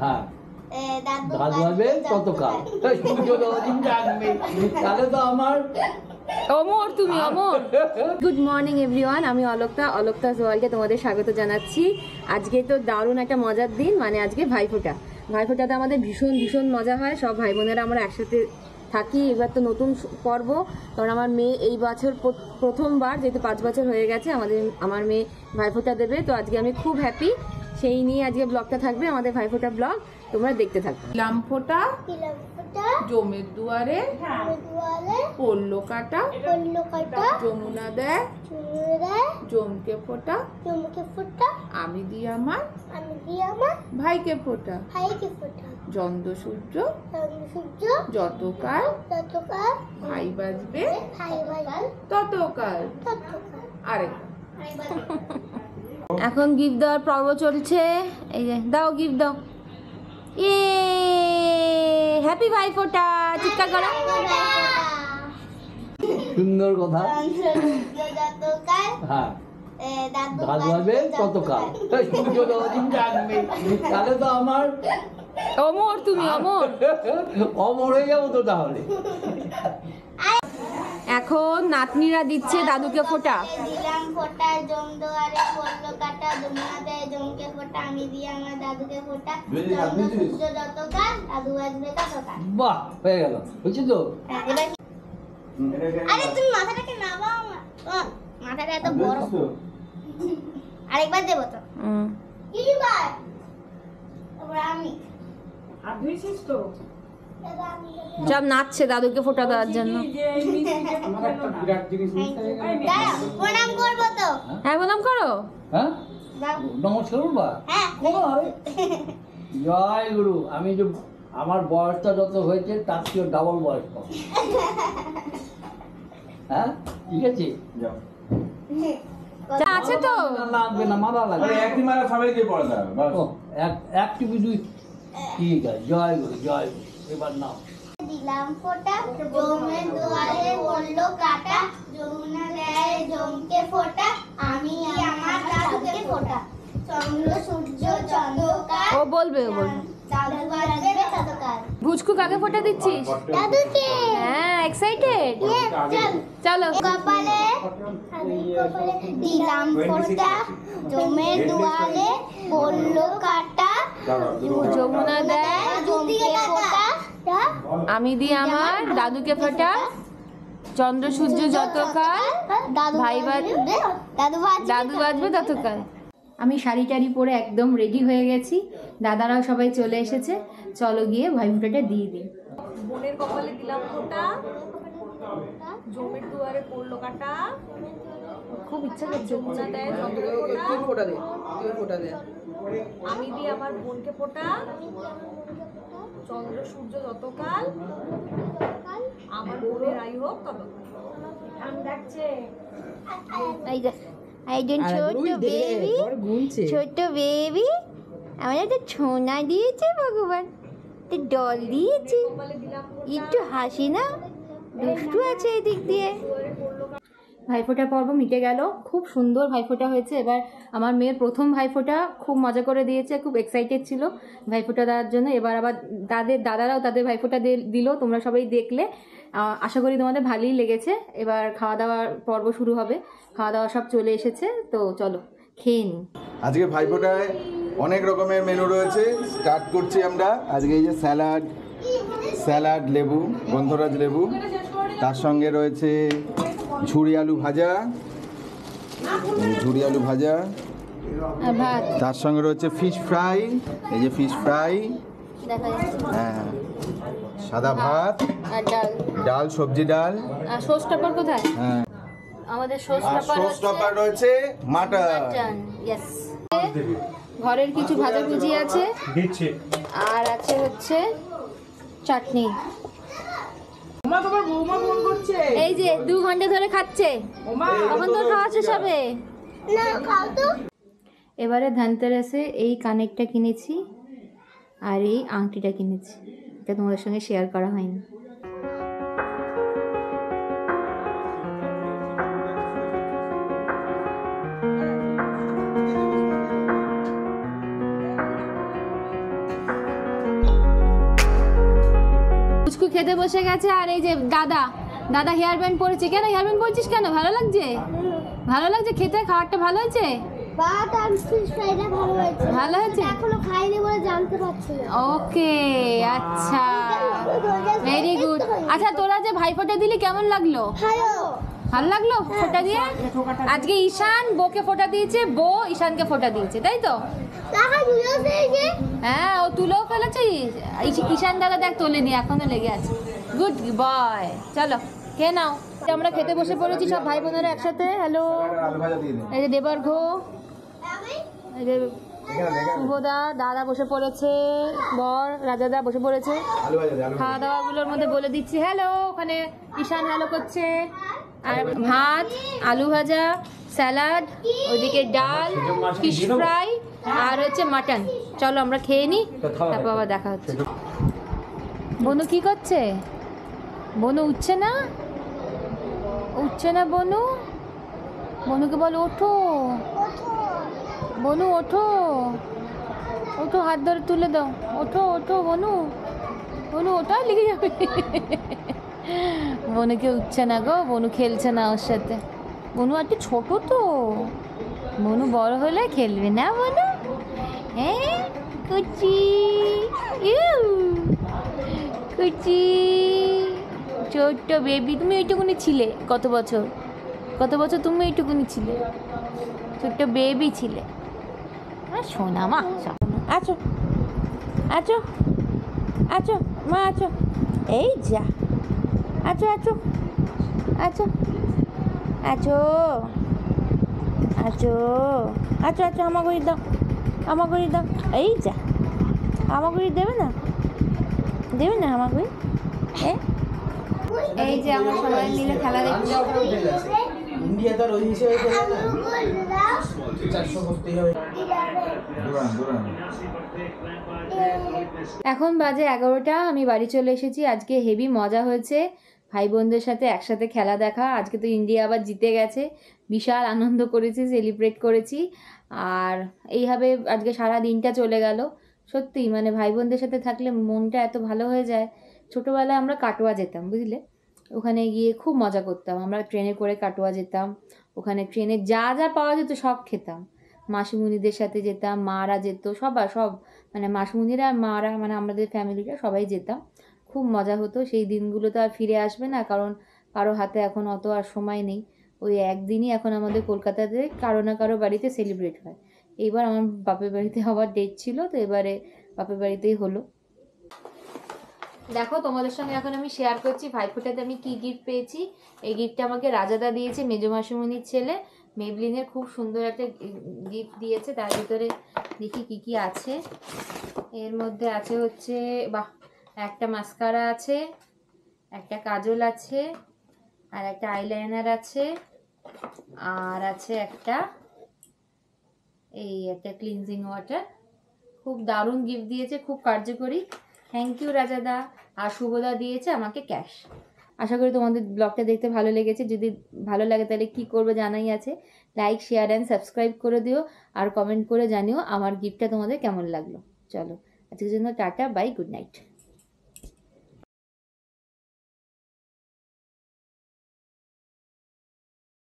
হ্যাঁ দাদু হবে ততকাল তাহলে তো আমার অমর, তুমি অমর। গুড মর্নিং এভরিওয়ান, আমি অলক্তা ওয়ার্ল্ডে তোমাদের স্বাগত জানাচ্ছি। আজকে তো দারুণ একটা মজার দিন, মানে আজকে ভাইফোঁটাতে আমাদের ভীষণ ভীষণ মজা হয়। সব ভাই বোনেরা আমরা একসাথে থাকি। এবার তো নতুন পর্ব, কারণ আমার মেয়ে এই বছর প্রথমবার, যেহেতু 5 বছর হয়ে গেছে, আমার মেয়ে ভাইফোঁটা দেবে। তো আজকে আমি খুব হ্যাপি, সেই নিয়ে আজকে ব্লগটা থাকবে, আমাদের ভাইফোঁটা ব্লগ। তোমরা দেখতে থাকো। লামফোঁটা, জমের দুয়ারে পড়লো কাটা, যমুনা দেয় জমকে ফোঁটা, আমি দিই আমার ভাইকে ফোঁটা, চন্দ্র সূর্য যতকাল ভাই বাজবে ততকাল। আরে এখন গিফট দেওয়ার পর্ব চলছে। এই যে দাও, গিফট দাও। হ্যাপি ভাইফোঁটা, চিৎকার করো। সুন্দর কথা। হ্যাঁ দাদু হবে ততকাল তাহলে তো আমার অমর, তুমি অমর। অমর হয়ে যাবো তো তাহলে। এখন নাতনিরা দিচ্ছে দাদুকে ফোঁটা। দিলাম ফোঁটা, জম দুয়ারে পড়লো কাটা, যমুনা দেয় জমকে ফোঁটা, আমি দিই আমার দাদুকে ফোঁটা, চন্দ্র সূর্য যতকাল দাদু বাজবে ততকাল। বাহ, হয়ে গেল, বুঝছি তো। আরে তুমি মাথাটাকে নামাও না, মাথাটা এত বড়। আরেকবার দেবো তো। কিবার তারপর আমি সব নাচছে দাদুকে ফোঁটা দেওয়ার জন্য। প্রণাম করবো তো। হ্যাঁ প্রণাম করো। হ্যাঁ নমস্কার বাবা। জয় গুরু। আমি যে আমার বয়সটা যত হয়েছে তার চেয়ে ডাবল বয়স পাবো। হ্যাঁ ঠিক আছে, যাও। আছে তো লাগবে না, মারা লাগবে একই মারা সবাইকে পড়া যাবে। এক টিভি দুই। ঠিক আছে, জয় গুরু জয় গুরু। এবার নাও। দিলাম ফোঁটা, জমের দুয়ারে পড়লো কাটা, যমুনা দেয় জমকে ফোঁটা, আমি আমার দাদুকে ফোঁটা, চন্দ্র সূর্য চন্দ্রকাল। ও বলবে, দাদু বাজবে ততকাল। ভুচকু কাকে ফোঁটা দিচ্ছিস? দাদুকে। হ্যাঁ এক্সাইটেড। চলো। কপালে দিলাম ফোঁটা, জমের দুয়ারে পড়লো কাটা, যমুনা দেয় জমকে ফোঁটা, আমি দিই আমার দাদুকে ফোঁটা, চন্দ্র সূর্য যতকাল দাদু বাজবে ততকাল। আমি শাড়ি টাড়ি পরে একদম রেডি হয়ে গেছি, দাদারাও সবাই চলে এসেছে। চলো গিয়ে ভাইফোঁটাটা দিয়ে দিই। বোনের কপালে দিলাম ফোঁটা, জমের দুয়ারে পড়লো কাটা, খুব ইচ্ছা করছে। যমুনা দেয় জমকে ফোঁটা, আমি দিই আমার বোনকে ফোঁটা, চন্দ্র সূর্য যতকাল আমার বোনের আয়ু হোক ততকাল। একজন ছোট বেবি আমার একটা ছোনা দিয়েছে ভগবান, ডল দিয়েছে, একটু হাসি না, দুষ্টু আছে এদিক দিয়ে। ভাইফোঁটা পর্ব মিটে গেল, খুব সুন্দর ভাইফোঁটা হয়েছে। এবার আমার মেয়ের প্রথম ভাইফোঁটা, খুব মজা করে দিয়েছে, খুব এক্সাইটেড ছিল ভাইফোঁটা দেওয়ার জন্য। এবার আবার দাদারাও তাদের ভাইফোঁটা দিল, তোমরা সবাই দেখলে। আশা করি তোমাদের ভালোই লেগেছে। এবার খাওয়া দাওয়ার পর্ব শুরু হবে, খাওয়া দাওয়া সব চলে এসেছে, তো চলো খেয়ে নিই। আজকে ভাইফোঁটায় অনেক রকমের মেনু রয়েছে। স্টার্ট করছি আমরা আজকে। এই যে স্যালাড লেবু, গন্ধরাজ লেবু, তার সঙ্গে রয়েছে ঝুরি আলু ভাজা, আর ভাত, তার সঙ্গে রয়েছে ফিশ ফ্রাই। এই যে ফিশ ফ্রাই, হ্যাঁ, সাদা ভাত, আর ডাল, সবজি ডাল। আর সস টপার কোথায়? হ্যাঁ, আমাদের সস আর সস টপার রয়েছে মাটন। ইয়েস। ঘরের কিছু ভাজাভুজি আছে, আর আছে হচ্ছে চাটনি। এই যে 2 ঘন্টা ধরে খাচ্ছে, কখন তোর খাওয়া শেষ হবে? এবারে ধনতেরাসে এই কানেরটা কিনেছি আর এই আংটিটা কিনেছি, এটা তোমাদের সঙ্গে শেয়ার করা হয়নি। পুচকু খেতে বসে গেছে। আর এই যে দাদা হেয়ার ব্যান্ড পরেছে। কেন হেয়ার ব্যান্ড পরেছিস কেন? ভালো লাগছে? ভালো লাগছে খেতে? খাবারটা ভালো হয়েছে? ভালো হয়েছে? ওকে, আচ্ছা, ভেরি গুড। আচ্ছা, তোরা যে ভাইফোঁটা দিলি কেমন লাগলো? ভালো লাগলো ফোঁটা দিয়ে? আজকে ঈশান বউকে ফোঁটা দিয়েছে, বউ ঈশানকে ফোঁটা দিয়েছে, তাই তো? হ্যাঁ, ও তুলেও ফেলেছে। ঈশান দাদা দেখ তোলেনি, এখনো লেগে আছে। Good boy. চলো খেয়ে নাও। আমরা খেতে বসে পড়েছি সব ভাই বোনেরা একসাথে। হ্যালো, এই যে দেবার্ঘ, এই যে শুভদা, দাদা বসে পড়েছে, বর রাজাদা বসে পড়েছে। খাওয়া দাওয়া গুলোর মধ্যে বলে দিচ্ছি। হ্যালো, ওখানে ঈশান হ্যালো করছে। আর ভাত, আলু ভাজা, স্যালাড, ওইদিকে ডাল, ফিশ ফ্রাই, আর হচ্ছে মাটন। চলো আমরা খেয়ে নিই, তারপর আবার দেখা হচ্ছে। বনু কি করছে? বনু উঠছে না? উঠছে না বনু? বনুকে বল ওঠো, বনু ওঠো, ওঠো, হাত ধরে তুলে দাও। ওঠো ওঠো বনু, বনু ওটা লেগে যাবে। বনুকে উঠছে না গো, বনু খেলছে না ওর সাথে। বনু একটু ছোট তো, বনু বড় হলে খেলবে না বনু? হ্যাঁ কুচি, কুচি, ছোট্ট বেবি। তুমি এইটুকুনি ছিলে কত বছর? কত বছর তুমি এইটুকুনি ছিলে? ছোট্ট বেবি ছিলে। শোনা মা, আছো আছো আছো মা, আছো, এই যা, আছো আছো আছো আছো আছো আছো আছো, হামাগুড়ি দাও, হামাগুড়ি দাও। এই যা, হামাগুড়ি দেবে না? দেবে না হামাগুড়ি? এই যে আমরা সবাই মিলে খেলা দেখছি। ইন্ডিয়া তো ওই হিসেবে খেলে না, 400 করতেই হবে। এখন বাজে 11টা, আমি বাড়ি চলে এসেছি। আজকে হেভি মজা হয়েছে ভাই বোনদের সাথে একসাথে খেলা দেখা। আজকে তো ইন্ডিয়া আবার জিতে গেছে, বিশাল আনন্দ করেছি, সেলিব্রেট করেছি। আর এইভাবে আজকে সারা দিনটা চলে গেল। সত্যি মানে ভাই বোনদের সাথে থাকলে মনটা এত ভালো হয়ে যায়। ছোটোবেলায় আমরা কাটোয়া যেতাম, বুঝলে, ওখানে গিয়ে খুব মজা করতাম। আমরা ট্রেনে করে কাটোয়া যেতাম, ওখানে ট্রেনে যা যা পাওয়া যেত সব খেতাম। মাসিমুনিদের সাথে যেতাম, মারা যেত, সব মানে মাসিমুনিরা আর মারা, মানে আমাদের ফ্যামিলিটা সবাই যেতাম। খুব মজা হতো। সেই দিনগুলো তো আর ফিরে আসবে না, কারণ কারো হাতে এখন অত আর সময় নেই। ওই একদিনই এখন আমাদের কলকাতাতে কারো না কারো বাড়িতে সেলিব্রেট হয়। এইবার আমার বাপের বাড়িতে হওয়ার ডেট ছিল, তো এবারে বাপের বাড়িতেই হলো। দেখো তোমাদের সঙ্গে এখন আমি শেয়ার করছি ভাইফোঁটাতে আমি কি গিফট পেয়েছি। এই গিফটটা আমাকে রাজাদা দিয়েছে, মেজো মাসিমণির ছেলে। মেবলিনের খুব সুন্দর একটা গিফট দিয়েছে। তার ভিতরে দেখি কি কি আছে। এর মধ্যে আছে হচ্ছে, বাহ, একটা মাস্কারা আছে, একটা কাজল আছে, আর একটা আইলাইনার আছে, আর আছে একটা একটা ক্লিনজিং ওয়াটার। খুব দারুণ গিফট দিয়েছে, খুব কার্যকরী। Thank you রাজাদা। আর শুভদা দিয়েছে আমাকে ক্যাশ। আশা করি তোমাদের ব্লগটা দেখতে ভালো লেগেছে। যদি ভালো লাগে তাহলে কি করবে জানাই আছে। লাইক, শেয়ার অ্যান্ড সাবস্ক্রাইব করে দিও, আর কমেন্ট করে জানিও আমার গিফটটা তোমাদের কেমন লাগলো। চলো আজকের জন্য টাটা, বাই, গুড নাইট।